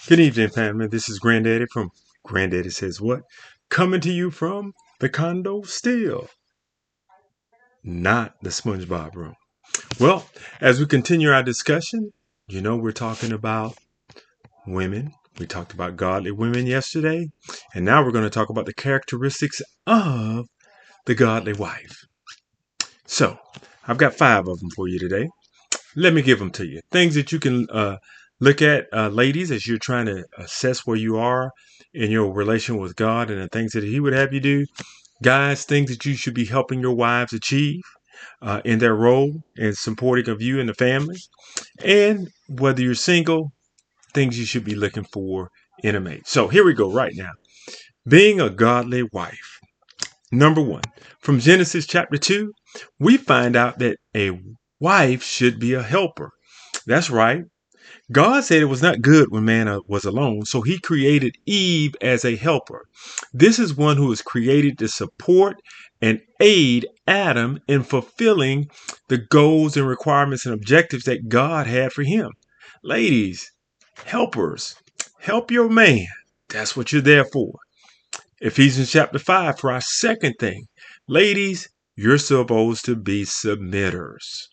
Good evening, family. This is Granddaddy from Granddaddy Says What? Coming to you from the condo still, not the SpongeBob room. Well, as we continue our discussion, we're talking about women. We talked about godly women yesterday, and now we're going to talk about the characteristics of the godly wife. So, I've got 5 of them for you today. Let me give them to you. Things that you can look at, ladies, as you're trying to assess where you are in your relation with God and the things that He would have you do. Guys, things that you should be helping your wives achieve in their role and supporting of you and the family. And whether you're single, things you should be looking for in a mate. So here we go right now. Being a godly wife. Number 1, from Genesis chapter 2, we find out that a wife should be a helper. That's right. God said it was not good when man was alone, so he created Eve as a helper. This is one who is created to support and aid Adam in fulfilling the goals and requirements and objectives that God had for him. Ladies, helpers, help your man. That's what you're there for. Ephesians chapter 5 for our second thing. Ladies, you're supposed to be submitters.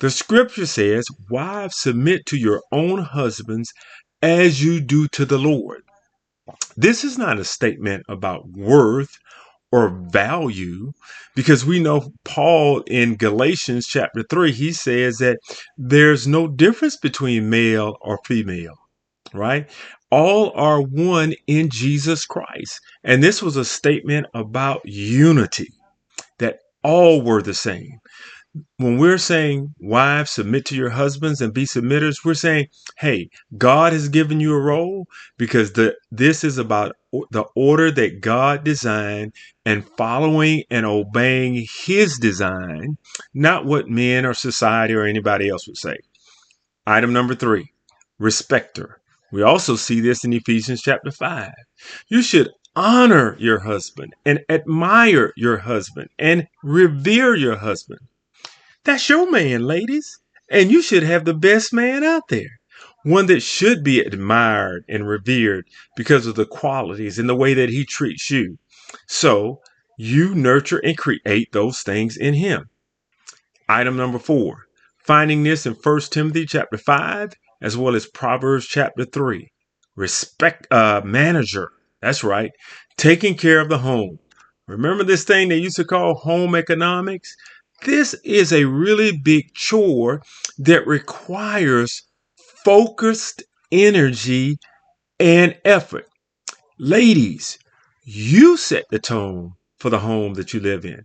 The scripture says, wives, submit to your own husbands as you do to the Lord. This is not a statement about worth or value, because we know Paul in Galatians chapter 3, he says that there's no difference between male or female, right? All are one in Jesus Christ. And this was a statement about unity, that all were the same. When we're saying, wives, submit to your husbands and be submitters, we're saying, hey, God has given you a role because this is about the order that God designed and following and obeying his design, not what men or society or anybody else would say. Item number 3, respect her. We also see this in Ephesians chapter 5. You should honor your husband and admire your husband and revere your husband. That's your man, ladies. And you should have the best man out there. One that should be admired and revered because of the qualities and the way that he treats you. So you nurture and create those things in him. Item number 4, finding this in 1 Timothy chapter 5, as well as Proverbs chapter 3. Respect manager. That's right. Taking care of the home. Remember this thing they used to call home economics? This is a really big chore that requires focused energy and effort. Ladies, you set the tone for the home that you live in.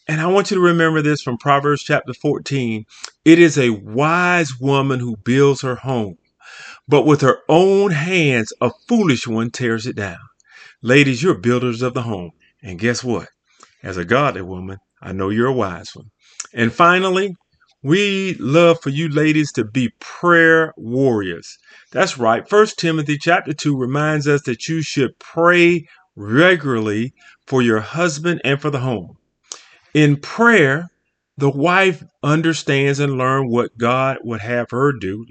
And I want you to remember this from Proverbs chapter 14. It is a wise woman who builds her home, but with her own hands, a foolish one tears it down. Ladies, you're builders of the home. And guess what? As a godly woman, I know you're a wise one. And finally, we love for you ladies to be prayer warriors. That's right. 1 Timothy chapter 2 reminds us that you should pray regularly for your husband and for the home. In prayer, the wife understands and learns what God would have her do,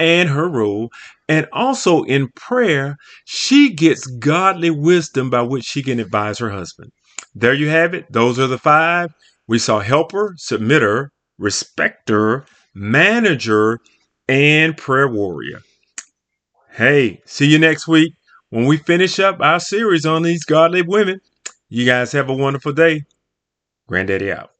and her role. And also in prayer, she gets godly wisdom by which she can advise her husband. There you have it. Those are the 5. We saw helper, submitter, respecter, manager, and prayer warrior. Hey, see you next week when we finish up our series on these godly women. You guys have a wonderful day. Granddaddy out.